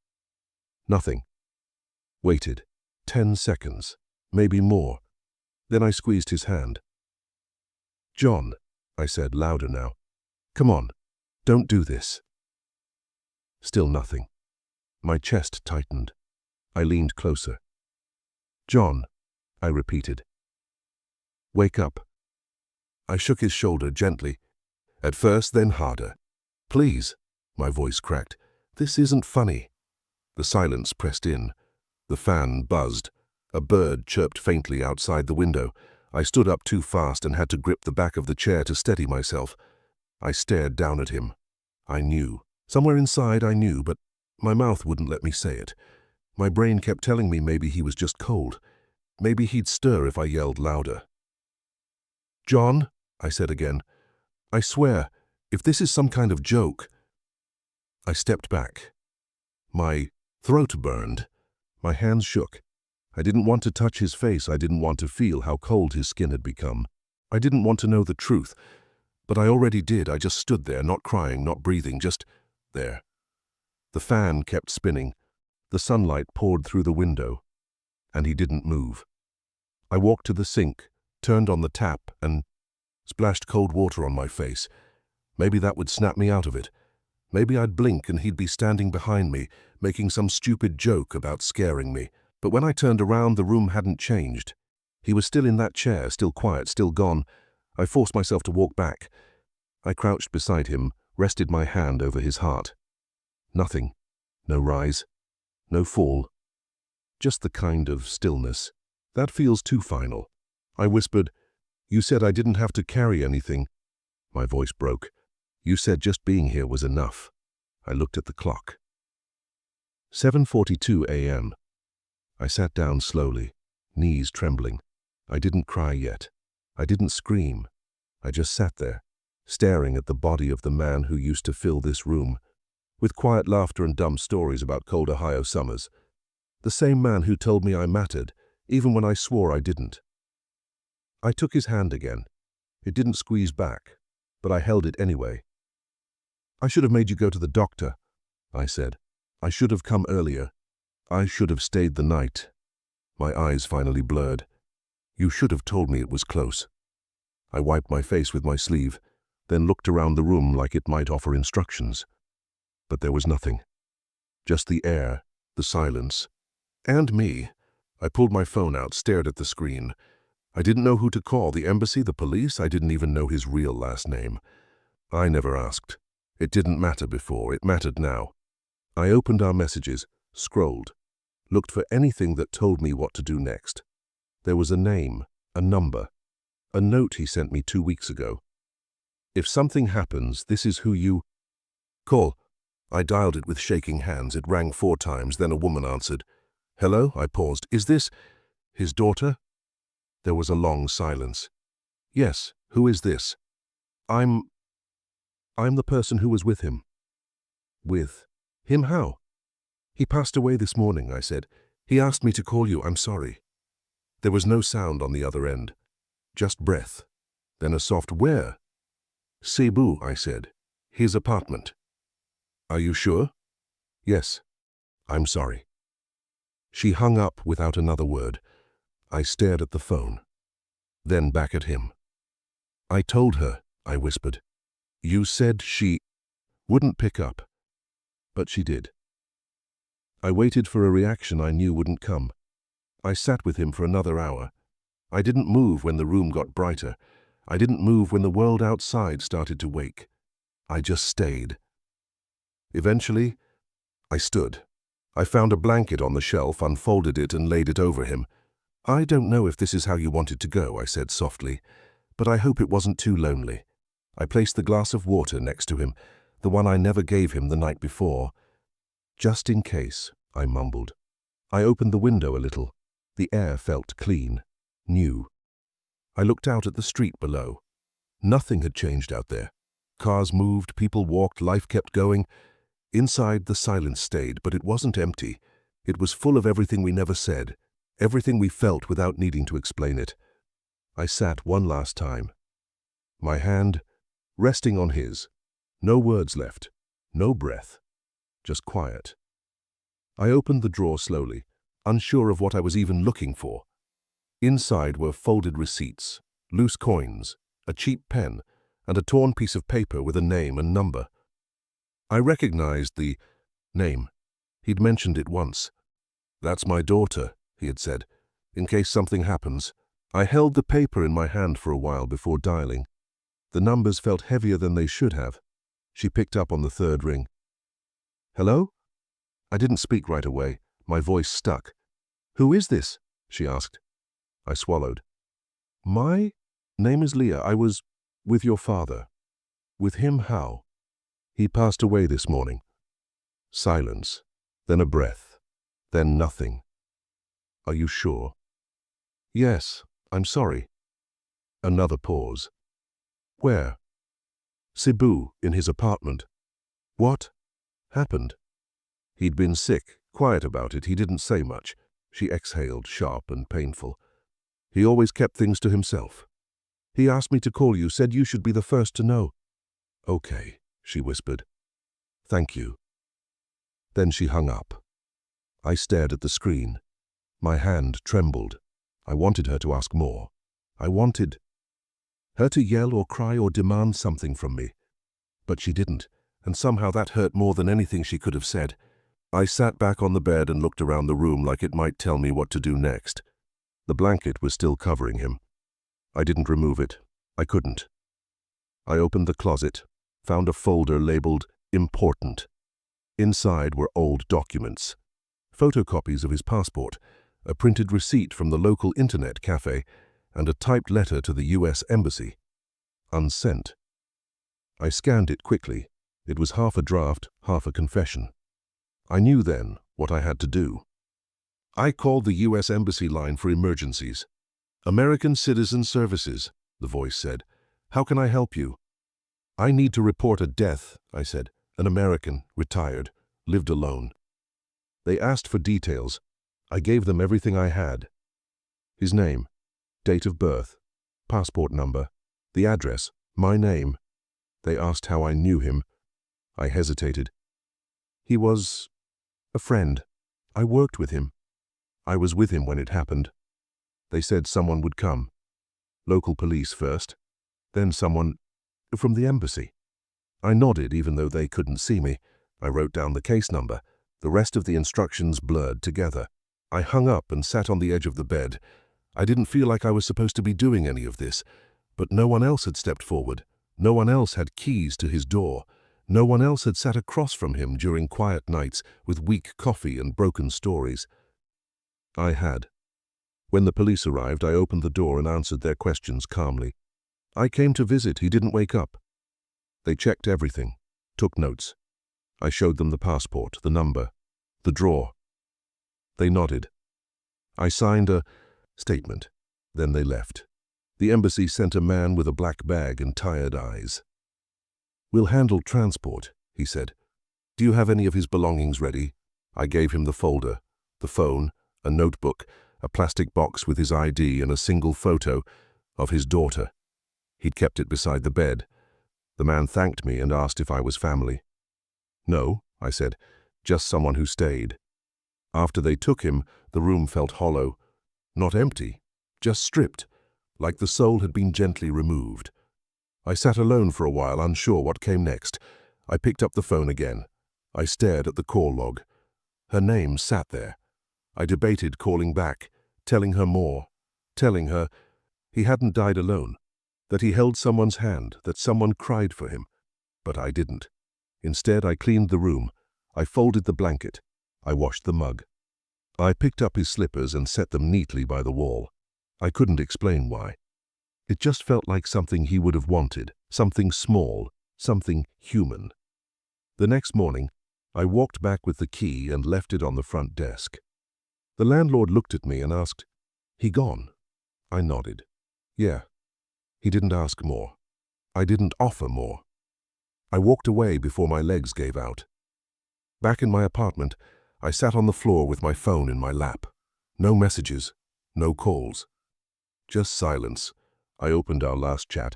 Nothing. Waited. 10 seconds. Maybe more. Then I squeezed his hand. "John," I said, louder now. "Come on. Don't do this." Still nothing. My chest tightened. I leaned closer. "John," I repeated. "Wake up." I shook his shoulder gently. At first, then harder. "Please," my voice cracked. "This isn't funny." The silence pressed in. The fan buzzed. A bird chirped faintly outside the window. I stood up too fast and had to grip the back of the chair to steady myself. I stared down at him. I knew. Somewhere inside I knew, but my mouth wouldn't let me say it. My brain kept telling me maybe he was just cold. Maybe he'd stir if I yelled louder. "John," I said again. "I swear, if this is some kind of joke." I stepped back. My throat burned. My hands shook. I didn't want to touch his face. I didn't want to feel how cold his skin had become. I didn't want to know the truth, but I already did. I just stood there, not crying, not breathing, just there. The fan kept spinning. The sunlight poured through the window, and he didn't move. I walked to the sink, turned on the tap, and splashed cold water on my face. Maybe that would snap me out of it. Maybe I'd blink and he'd be standing behind me, making some stupid joke about scaring me. But when I turned around, the room hadn't changed. He was still in that chair, still quiet, still gone. I forced myself to walk back. I crouched beside him, rested my hand over his heart. Nothing. No rise. No fall. Just the kind of stillness. "That feels too final." I whispered, "You said I didn't have to carry anything." My voice broke. "You said just being here was enough." I looked at the clock. 7:42 a.m. I sat down slowly, knees trembling. I didn't cry yet. I didn't scream. I just sat there, staring at the body of the man who used to fill this room, with quiet laughter and dumb stories about cold Ohio summers. The same man who told me I mattered, even when I swore I didn't. I took his hand again. It didn't squeeze back, but I held it anyway. "I should have made you go to the doctor," I said. "I should have come earlier. I should have stayed the night." My eyes finally blurred. "You should have told me it was close." I wiped my face with my sleeve, then looked around the room like it might offer instructions. But there was nothing. Just the air, the silence, and me. I pulled my phone out, stared at the screen. I didn't know who to call, the embassy, the police. I didn't even know his real last name. I never asked. It didn't matter before, it mattered now. I opened our messages, scrolled, looked for anything that told me what to do next. There was a name, a number, a note he sent me 2 weeks ago. If something happens, this is who you call. I dialed it with shaking hands. It rang 4 times, then a woman answered. Hello? I paused. Is this his daughter? There was a long silence. Yes, who is this? I'm the person who was with him. With him how? He passed away this morning, I said. He asked me to call you. I'm sorry. There was no sound on the other end, just breath. Then a soft where? Cebu, I said. His apartment. Are you sure? Yes. I'm sorry. She hung up without another word. I stared at the phone, then back at him. I told her, I whispered. You said she wouldn't pick up, but she did. I waited for a reaction I knew wouldn't come. I sat with him for another hour. I didn't move when the room got brighter. I didn't move when the world outside started to wake. I just stayed. Eventually, I stood. I found a blanket on the shelf, unfolded it, and laid it over him. I don't know if this is how you wanted to go, I said softly, but I hope it wasn't too lonely. I placed the glass of water next to him, the one I never gave him the night before. Just in case, I mumbled. I opened the window a little. The air felt clean, new. I looked out at the street below. Nothing had changed out there. Cars moved, people walked, life kept going. Inside, the silence stayed, but it wasn't empty. It was full of everything we never said, everything we felt without needing to explain it. I sat one last time, my hand resting on his. No words left, no breath, just quiet. I opened the drawer slowly, unsure of what I was even looking for. Inside were folded receipts, loose coins, a cheap pen, and a torn piece of paper with a name and number. I recognized the name. He'd mentioned it once. That's my daughter, he had said, in case something happens. I held the paper in my hand for a while before dialing. The numbers felt heavier than they should have. She picked up on the third ring. Hello? I didn't speak right away. My voice stuck. Who is this? She asked. I swallowed. My name is Leah. I was with your father. With him how? He passed away this morning. Silence, then a breath, then nothing. Are you sure? Yes, I'm sorry. Another pause. Where? Cebu, in his apartment. What happened? He'd been sick, quiet about it. He didn't say much. She exhaled, sharp and painful. He always kept things to himself. He asked me to call you, said you should be the first to know. Okay, she whispered. Thank you. Then she hung up. I stared at the screen. My hand trembled. I wanted her to ask more. I wanted her to yell or cry or demand something from me. But she didn't, and somehow that hurt more than anything she could have said. I sat back on the bed and looked around the room like it might tell me what to do next. The blanket was still covering him. I didn't remove it. I couldn't. I opened the closet, found a folder labeled Important. Inside were old documents, photocopies of his passport, a printed receipt from the local internet cafe, and a typed letter to the US Embassy. Unsent. I scanned it quickly. It was half a draft, half a confession. I knew then what I had to do. I called the US Embassy line for emergencies. American Citizen Services, the voice said. How can I help you? I need to report a death, I said. An American, retired, lived alone. They asked for details. I gave them everything I had. His name, date of birth, passport number, the address, my name. They asked how I knew him. I hesitated. He was a friend. I worked with him. I was with him when it happened. They said someone would come. Local police first, then someone from the embassy. I nodded even though they couldn't see me. I wrote down the case number. The rest of the instructions blurred together. I hung up and sat on the edge of the bed. I didn't feel like I was supposed to be doing any of this, but no one else had stepped forward. No one else had keys to his door. No one else had sat across from him during quiet nights with weak coffee and broken stories. I had. When the police arrived, I opened the door and answered their questions calmly. I came to visit. He didn't wake up. They checked everything, took notes. I showed them the passport, the number, the drawer. They nodded. I signed a statement. Then they left. The embassy sent a man with a black bag and tired eyes. "We'll handle transport," he said. "Do you have any of his belongings ready?" I gave him the folder, the phone, a notebook, a plastic box with his ID and a single photo of his daughter. He'd kept it beside the bed. The man thanked me and asked if I was family. "No," I said, "just someone who stayed." After they took him, the room felt hollow. Not empty, just stripped, like the soul had been gently removed. I sat alone for a while, unsure what came next. I picked up the phone again. I stared at the call log. Her name sat there. I debated calling back, telling her more, telling her he hadn't died alone, that he held someone's hand, that someone cried for him. But I didn't. Instead, I cleaned the room. I folded the blanket. I washed the mug. I picked up his slippers and set them neatly by the wall. I couldn't explain why. It just felt like something he would have wanted, something small, something human. The next morning, I walked back with the key and left it on the front desk. The landlord looked at me and asked, "He gone?" I nodded. "Yeah." He didn't ask more. I didn't offer more. I walked away before my legs gave out. Back in my apartment, I sat on the floor with my phone in my lap. No messages, no calls. Just silence. I opened our last chat.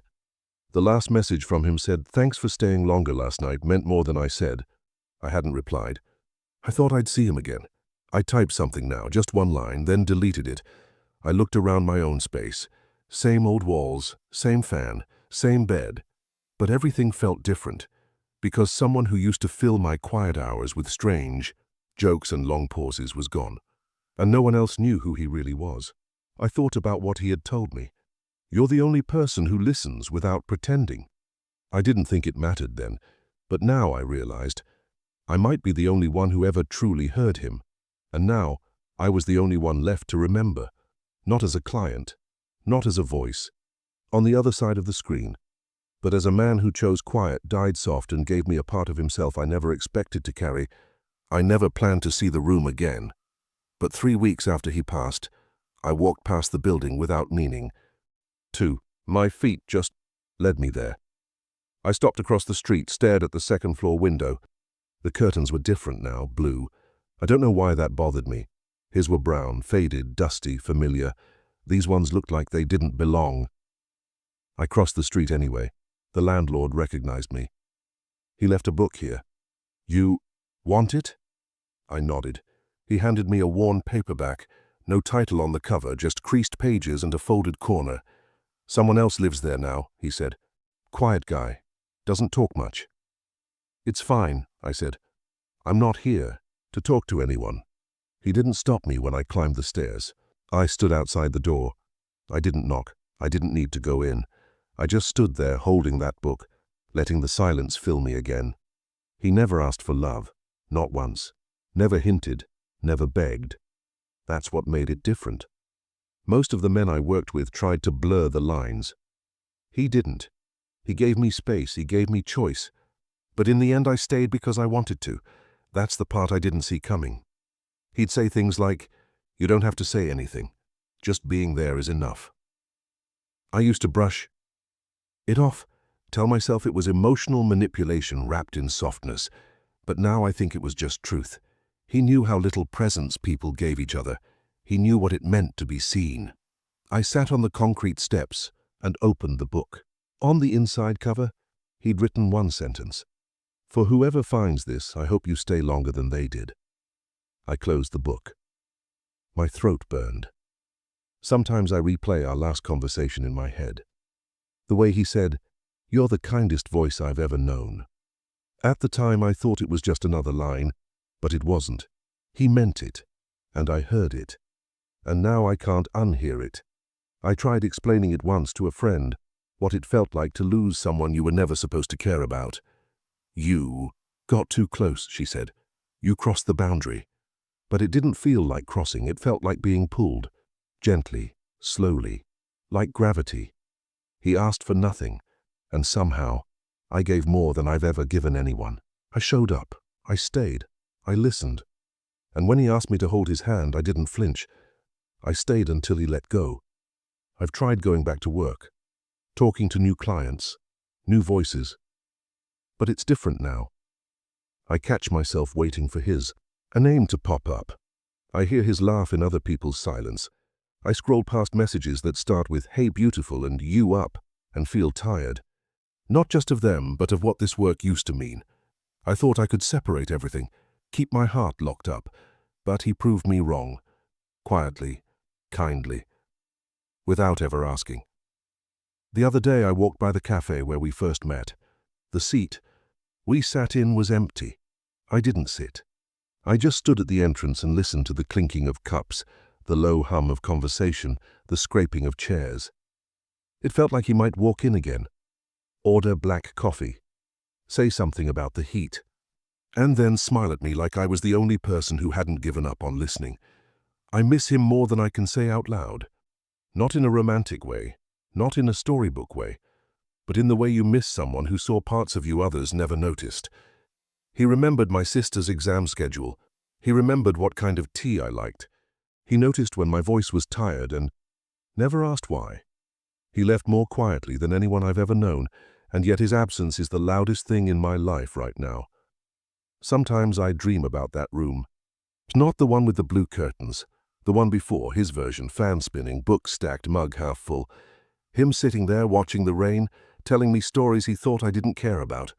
The last message from him said, "Thanks for staying longer last night, meant more than I said." I hadn't replied. I thought I'd see him again. I typed something now, just one line, then deleted it. I looked around my own space. Same old walls, same fan, same bed. But everything felt different, because someone who used to fill my quiet hours with strange jokes and long pauses was gone, and no one else knew who he really was. I thought about what he had told me. "You're the only person who listens without pretending." I didn't think it mattered then, but now I realized I might be the only one who ever truly heard him, and now I was the only one left to remember, not as a client, not as a voice, on the other side of the screen, but as a man who chose quiet, died soft, and gave me a part of himself I never expected to carry. I never planned to see the room again. But 3 weeks after he passed, I walked past the building without meaning to. My feet just led me there. I stopped across the street, stared at the second-floor window. The curtains were different now, blue. I don't know why that bothered me. His were brown, faded, dusty, familiar. These ones looked like they didn't belong. I crossed the street anyway. The landlord recognized me. "He left a book here. You want it?" I nodded. He handed me a worn paperback. No title on the cover, just creased pages and a folded corner. "Someone else lives there now," he said. "Quiet guy. Doesn't talk much." "It's fine," I said. "I'm not here to talk to anyone." He didn't stop me when I climbed the stairs. I stood outside the door. I didn't knock. I didn't need to go in. I just stood there holding that book, letting the silence fill me again. He never asked for love, not once. Never hinted, never begged. That's what made it different. Most of the men I worked with tried to blur the lines. He didn't. He gave me space, he gave me choice. But in the end I stayed because I wanted to. That's the part I didn't see coming. He'd say things like, "You don't have to say anything. Just being there is enough." I used to brush it off, tell myself it was emotional manipulation wrapped in softness. But now I think it was just truth. He knew how little presence people gave each other. He knew what it meant to be seen. I sat on the concrete steps and opened the book. On the inside cover, he'd written one sentence. "For whoever finds this, I hope you stay longer than they did." I closed the book. My throat burned. Sometimes I replay our last conversation in my head. The way he said, "You're the kindest voice I've ever known." At the time I thought it was just another line, but it wasn't. He meant it. And I heard it. And now I can't unhear it. I tried explaining it once to a friend, what it felt like to lose someone you were never supposed to care about. You got too close, she said. You crossed the boundary. But it didn't feel like crossing, it felt like being pulled. Gently, slowly, like gravity. He asked for nothing, and somehow, I gave more than I've ever given anyone. I showed up. I stayed. I listened. And when he asked me to hold his hand, I didn't flinch. I stayed until he let go. I've tried going back to work, talking to new clients, new voices. But it's different now. I catch myself waiting for a name to pop up. I hear his laugh in other people's silence. I scroll past messages that start with, "Hey beautiful," and "You up," and feel tired. Not just of them, but of what this work used to mean. I thought I could separate everything, keep my heart locked up, but he proved me wrong. Quietly, kindly, without ever asking. The other day I walked by the cafe where we first met. The seat we sat in was empty. I didn't sit. I just stood at the entrance and listened to the clinking of cups, the low hum of conversation, the scraping of chairs. It felt like he might walk in again, order black coffee, say something about the heat, and then smile at me like I was the only person who hadn't given up on listening. I miss him more than I can say out loud. Not in a romantic way, not in a storybook way, but in the way you miss someone who saw parts of you others never noticed. He remembered my sister's exam schedule. He remembered what kind of tea I liked. He noticed when my voice was tired and never asked why. He left more quietly than anyone I've ever known, and yet his absence is the loudest thing in my life right now. Sometimes I dream about that room. Not the one with the blue curtains, the one before, his version, fan spinning, book stacked, mug half full. Him sitting there watching the rain, telling me stories he thought I didn't care about.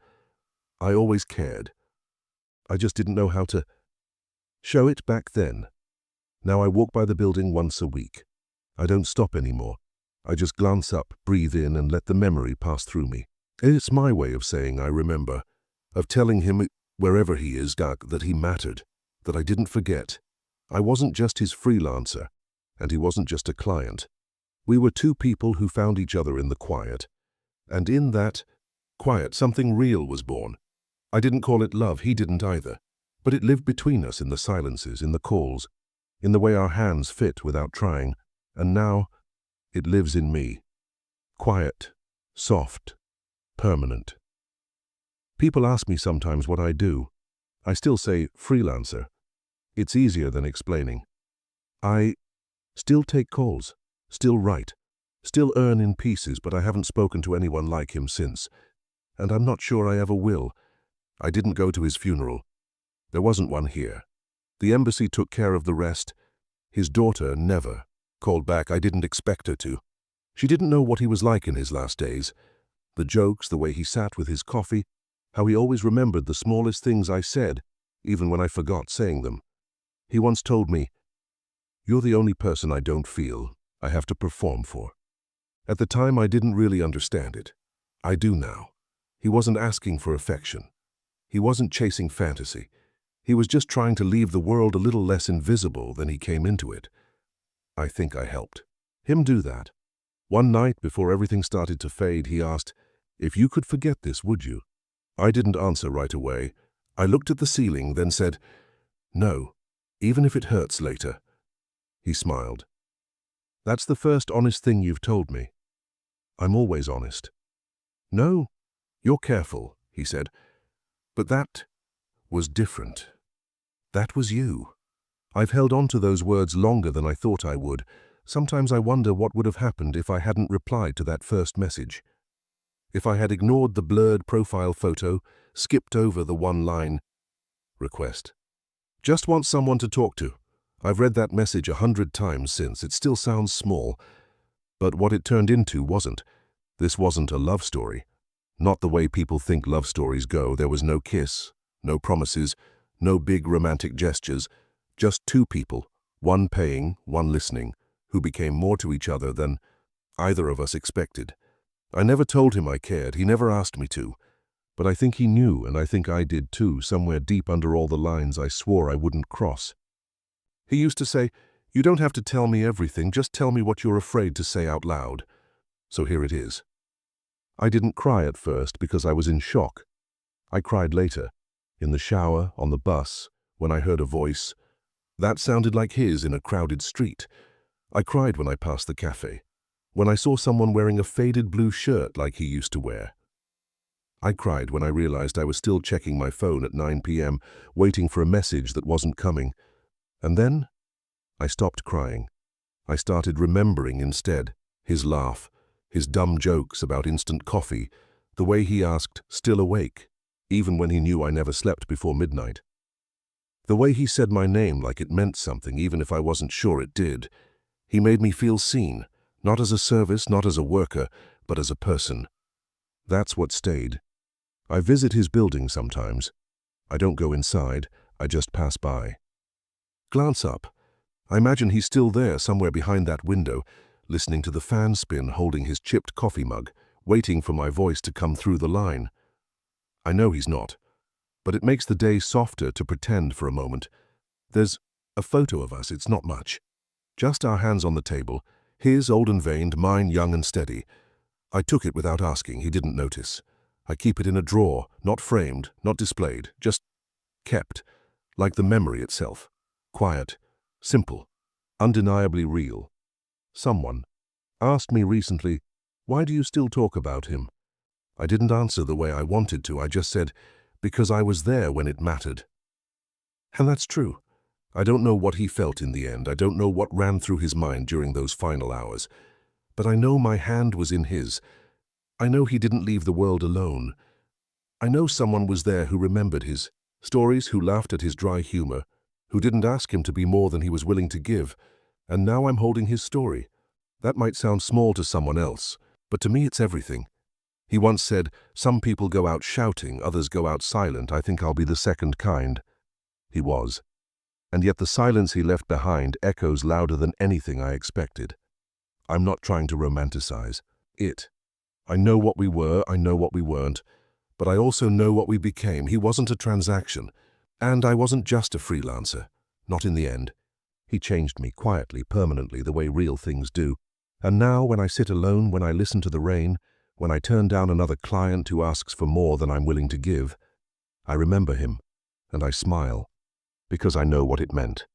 I always cared. I just didn't know how to show it back then. Now I walk by the building once a week. I don't stop anymore. I just glance up, breathe in, and let the memory pass through me. It's my way of saying I remember, of telling him, wherever he is, that he mattered, that I didn't forget. I wasn't just his freelancer, and he wasn't just a client. We were two people who found each other in the quiet. And in that quiet, something real was born. I didn't call it love, he didn't either. But it lived between us in the silences, in the calls, in the way our hands fit without trying. And now, it lives in me. Quiet, soft, permanent. People ask me sometimes what I do. I still say freelancer. It's easier than explaining. I still take calls, still write, still earn in pieces, but I haven't spoken to anyone like him since. And I'm not sure I ever will. I didn't go to his funeral. There wasn't one here. The embassy took care of the rest. His daughter never called back. I didn't expect her to. She didn't know what he was like in his last days. The jokes, the way he sat with his coffee, how he always remembered the smallest things I said, even when I forgot saying them. He once told me, "You're the only person I don't feel I have to perform for." At the time, I didn't really understand it. I do now. He wasn't asking for affection. He wasn't chasing fantasy. He was just trying to leave the world a little less invisible than he came into it. I think I helped him do that. One night, before everything started to fade, he asked, "If you could forget this, would you?" I didn't answer right away. I looked at the ceiling, then said, "No, even if it hurts later." He smiled. "That's the first honest thing you've told me." "I'm always honest." "No, you're careful," he said. "But that was different. That was you." I've held on to those words longer than I thought I would. Sometimes I wonder what would have happened if I hadn't replied to that first message. If I had ignored the blurred profile photo, skipped over the one-line request. "Just want someone to talk to." I've read that message 100 times since. It still sounds small. But what it turned into wasn't. This wasn't a love story. Not the way people think love stories go. There was no kiss, no promises, no big romantic gestures. Just two people, one paying, one listening, who became more to each other than either of us expected. I never told him I cared. He never asked me to. But I think he knew, and I think I did too, somewhere deep under all the lines I swore I wouldn't cross. He used to say, "You don't have to tell me everything, just tell me what you're afraid to say out loud." So here it is. I didn't cry at first because I was in shock. I cried later, in the shower, on the bus, when I heard a voice. That sounded like his in a crowded street. I cried when I passed the cafe, when I saw someone wearing a faded blue shirt like he used to wear. I cried when I realized I was still checking my phone at 9 p.m., waiting for a message that wasn't coming. And then I stopped crying. I started remembering instead his laugh, his dumb jokes about instant coffee, the way he asked, "Still awake?" even when he knew I never slept before midnight. The way he said my name like it meant something, even if I wasn't sure it did. He made me feel seen, not as a service, not as a worker, but as a person. That's what stayed. I visit his building sometimes. I don't go inside, I just pass by. Glance up. I imagine he's still there somewhere behind that window, listening to the fan spin, holding his chipped coffee mug, waiting for my voice to come through the line. I know he's not, but it makes the day softer to pretend for a moment. There's a photo of us, it's not much. Just our hands on the table, his old and veined, mine young and steady. I took it without asking, he didn't notice. I keep it in a drawer, not framed, not displayed, just kept, like the memory itself. Quiet, simple, undeniably real. Someone asked me recently, "Why do you still talk about him?" I didn't answer the way I wanted to, I just said, because I was there when it mattered. And that's true. I don't know what he felt in the end, I don't know what ran through his mind during those final hours. But I know my hand was in his. I know he didn't leave the world alone. I know someone was there who remembered his stories, who laughed at his dry humor, who didn't ask him to be more than he was willing to give. And now I'm holding his story. That might sound small to someone else, but to me it's everything. He once said, "Some people go out shouting, others go out silent. I think I'll be the second kind." He was. And yet the silence he left behind echoes louder than anything I expected. I'm not trying to romanticize it. I know what we were, I know what we weren't, but I also know what we became. He wasn't a transaction, and I wasn't just a freelancer. Not in the end. He changed me quietly, permanently, the way real things do. And now, when I sit alone, when I listen to the rain, when I turn down another client who asks for more than I'm willing to give, I remember him, and I smile, because I know what it meant.